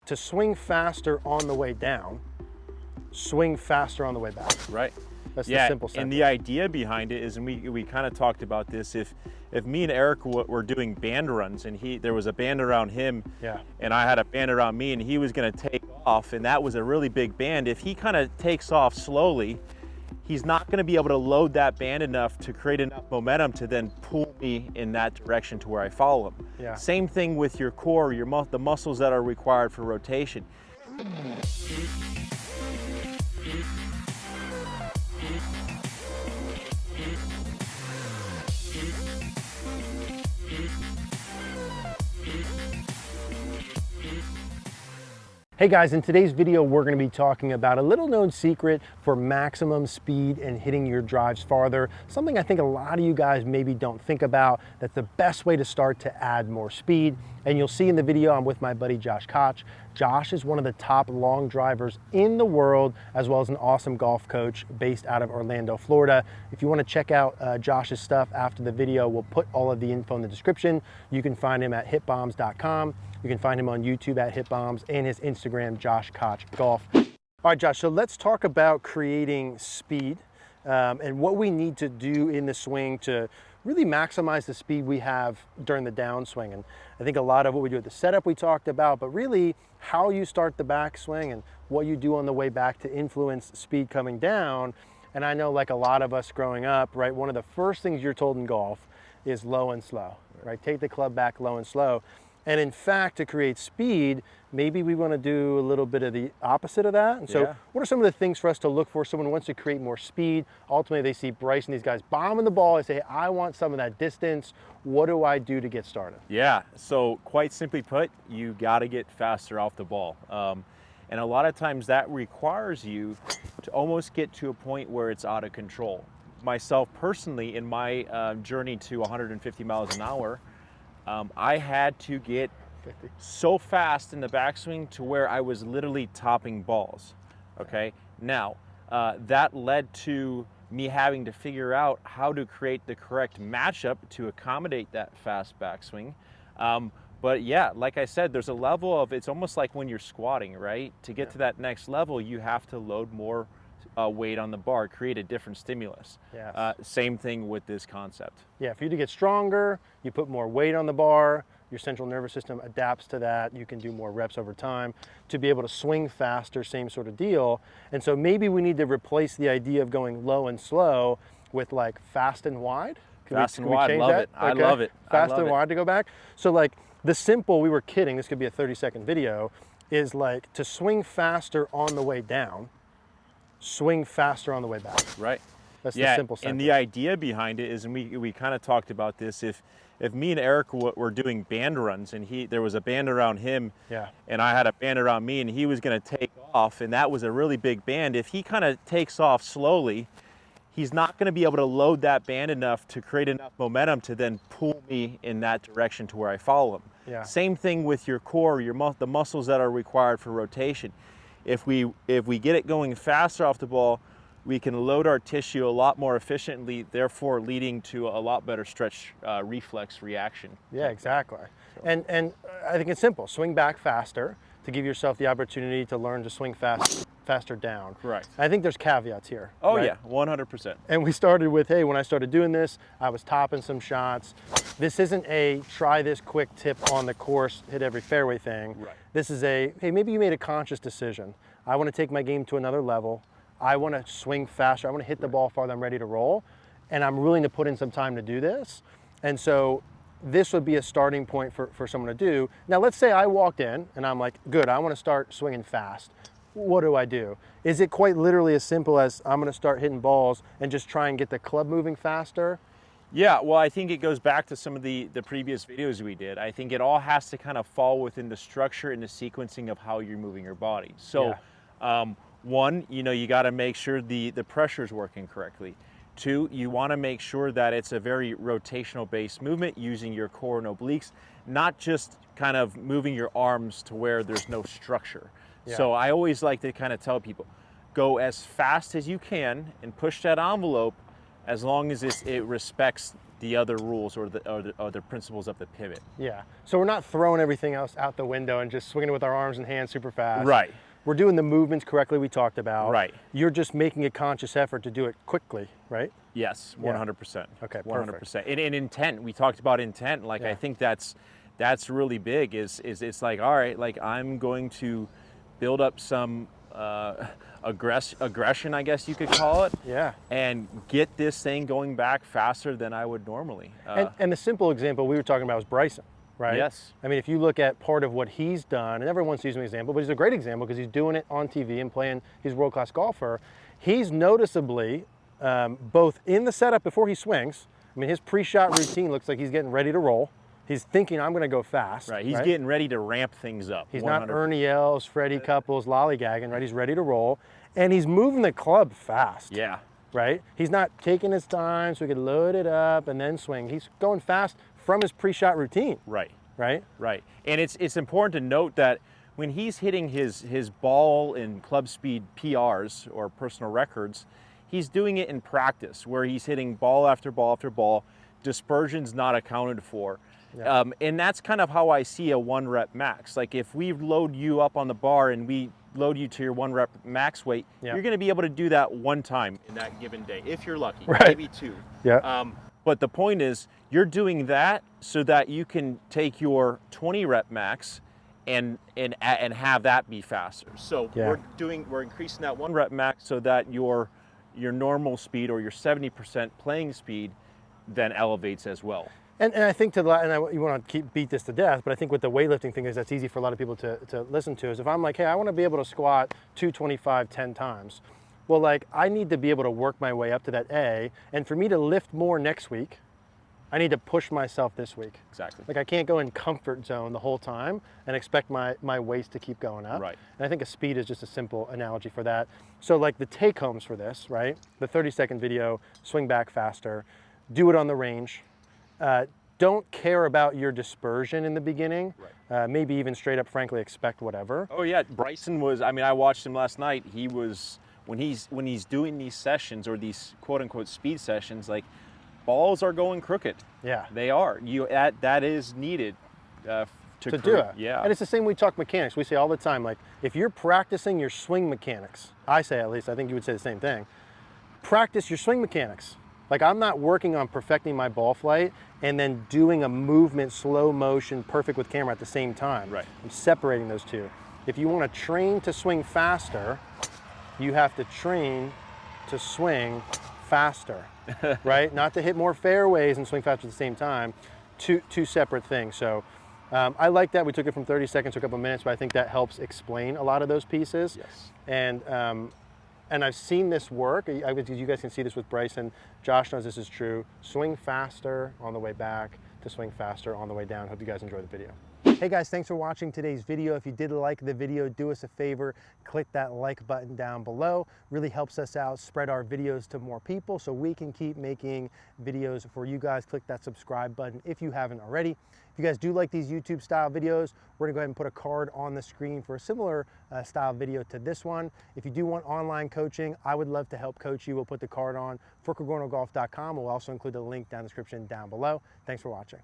To swing faster on the way down, swing faster on the way back. Right. That's the simple sentence. And the idea behind it is, and we kind of talked about this, if me and Eric were doing band runs and there was a band around him, yeah, and I had a band around me, and he was going to take off, and that was a really big band, if he kind of takes off slowly, he's not going to be able to load that band enough to create enough momentum to then pull me in that direction to where I follow him. Yeah. Same thing with your core, the muscles that are required for rotation. Hey guys, in today's video, we're going to be talking about a little known secret for maximum speed and hitting your drives farther. Something I think a lot of you guys maybe don't think about. That's the best way to start to add more speed. And you'll see in the video, I'm with my buddy Josh Koch. Josh is one of the top long drivers in the world, as well as an awesome golf coach based out of Orlando, Florida. If you want to check out Josh's stuff after the video, we'll put all of the info in the description. You can find him at hitbombs.com. You can find him on YouTube at hitbombs and his Instagram, Josh Koch Golf. All right, Josh, so let's talk about creating speed and what we need to do in the swing to really maximize the speed we have during the downswing. And I think a lot of what we do at the setup we talked about, but really how you start the backswing and what you do on the way back to influence speed coming down. And I know, like a lot of us growing up, right, one of the first things you're told in golf is low and slow, right? Take the club back low and slow. And in fact, to create speed, maybe we want to do a little bit of the opposite of that. And so what are some of the things for us to look for? Someone wants to create more speed. Ultimately, they see Bryce and these guys bombing the ball. They say, hey, I want some of that distance. What do I do to get started? Yeah, so quite simply put, you got to get faster off the ball. And a lot of times that requires you to almost get to a point where it's out of control. Myself personally, in my journey to 150 miles an hour, I had to get 50. So fast in the backswing to where I was literally topping balls, okay? Now, that led to me having to figure out how to create the correct matchup to accommodate that fast backswing. But yeah, like I said, there's a level of, it's almost like when you're squatting, right? To get to that next level, you have to load more weight on the bar, create a different stimulus. Yes. Same thing with this concept. Yeah, for you to get stronger, you put more weight on the bar, your central nervous system adapts to that, you can do more reps over time to be able to swing faster, same sort of deal. And so maybe we need to replace the idea of going low and slow with like fast and wide. Fast and wide, love it. I love it. Fast and wide to go back. So like the simple, we were kidding, this could be a 30-second video, is like to swing faster on the way down, swing faster on the way back. Right. That's the simple sentence. And the idea behind it is, and we kind of talked about this, if me and Eric were doing band runs and there was a band around him, and I had a band around me, and he was going to take off, and that was a really big band, if he kind of takes off slowly, he's not going to be able to load that band enough to create enough momentum to then pull me in that direction to where I follow him. Yeah. Same thing with your core, the muscles that are required for rotation. If we get it going faster off the ball, we can load our tissue a lot more efficiently, therefore leading to a lot better stretch reflex reaction. Yeah, exactly. So. And I think it's simple. Swing back faster to give yourself the opportunity to learn to swing faster down. Correct. I think there's caveats here. Oh right? yeah, 100%. And we started with, hey, when I started doing this, I was topping some shots. This isn't a try this quick tip on the course, hit every fairway thing. Right. This is a, hey, maybe you made a conscious decision. I want to take my game to another level. I want to swing faster. I want to hit the ball farther. I'm ready to roll. And I'm willing to put in some time to do this. And so this would be a starting point for someone to do. Now, let's say I walked in and I'm like, good, I want to start swinging fast. What do I do? Is it quite literally as simple as I'm going to start hitting balls and just try and get the club moving faster? Yeah, well, I think it goes back to some of the previous videos we did. I think it all has to kind of fall within the structure and the sequencing of how you're moving your body. So, one, you got to make sure the pressure is working correctly. Two, you want to make sure that it's a very rotational based movement using your core and obliques, not just kind of moving your arms to where there's no structure. Yeah. So I always like to kind of tell people, go as fast as you can and push that envelope as long as it respects the other rules or the principles of the pivot. Yeah. So we're not throwing everything else out the window and just swinging it with our arms and hands super fast. Right. We're doing the movements correctly we talked about. Right. You're just making a conscious effort to do it quickly, right? Yes, 100%. Okay, 100%. And intent, we talked about intent. Like, I think that's really big is it's like, all right, like I'm going to build up some aggression, I guess you could call it. Yeah. And get this thing going back faster than I would normally. And the simple example we were talking about was Bryson, right? Yes. I mean, if you look at part of what he's done, and everyone's using an example, but he's a great example because he's doing it on TV and playing, he's a world-class golfer. He's noticeably, both in the setup before he swings, I mean, his pre-shot routine looks like he's getting ready to roll. He's thinking, I'm going to go fast. Right, he's getting ready to ramp things up. He's 100%. not Ernie Els, Freddie Couples, lollygagging, right? He's ready to roll. And he's moving the club fast. Yeah. Right? He's not taking his time so he can load it up and then swing. He's going fast from his pre-shot routine. Right. Right? Right. And it's important to note that when he's hitting his ball and club speed PRs or personal records, he's doing it in practice where he's hitting ball after ball after ball. Dispersion's not accounted for. Yeah. And that's kind of how I see a 1 rep max. Like if we load you up on the bar and we load you to your 1 rep max weight, you're going to be able to do that 1 time in that given day, if you're lucky, maybe 2. Yeah. But the point is, you're doing that so that you can take your 20 rep max and have that be faster. So we're increasing that 1 rep max so that your normal speed or your 70% playing speed then elevates as well. And I think you want to beat this to death, but I think with the weightlifting thing is that's easy for a lot of people to listen to is if I'm like, hey, I want to be able to squat 225 10 times. Well, like I need to be able to work my way up to that A, and for me to lift more next week, I need to push myself this week. Exactly. Like I can't go in comfort zone the whole time and expect my waist to keep going up. Right. And I think a speed is just a simple analogy for that. So like the take homes for this, right? The 30-second video, swing back faster, do it on the range. Don't care about your dispersion in the beginning. Right. Maybe even straight up, frankly, expect whatever. Oh yeah, Bryson was. I mean, I watched him last night. He was when he's doing these sessions or these quote unquote speed sessions. Like balls are going crooked. Yeah, they are. That is needed to do it. Yeah, and it's the same. We talk mechanics. We say all the time, like if you're practicing your swing mechanics, I say at least. I think you would say the same thing. Practice your swing mechanics. Like I'm not working on perfecting my ball flight and then doing a movement, slow motion, perfect with camera at the same time. Right. I'm separating those two. If you want to train to swing faster, you have to train to swing faster, right? Not to hit more fairways and swing faster at the same time. Two separate things. So I like that. We took it from 30 seconds to a couple minutes, but I think that helps explain a lot of those pieces. Yes. And I've seen this work. You guys can see this with Bryson. Josh knows this is true. Swing faster on the way back to swing faster on the way down. Hope you guys enjoy the video. Hey guys, thanks for watching today's video. If you did like the video, do us a favor, click that like button down below. Really helps us out, spread our videos to more people so we can keep making videos for you guys. Click that subscribe button if you haven't already. If you guys do like these YouTube style videos, we're gonna go ahead and put a card on the screen for a similar style video to this one. If you do want online coaching, I would love to help coach you. We'll put the card on for CogornoGolf.com. We'll also include the link down in the description down below. Thanks for watching.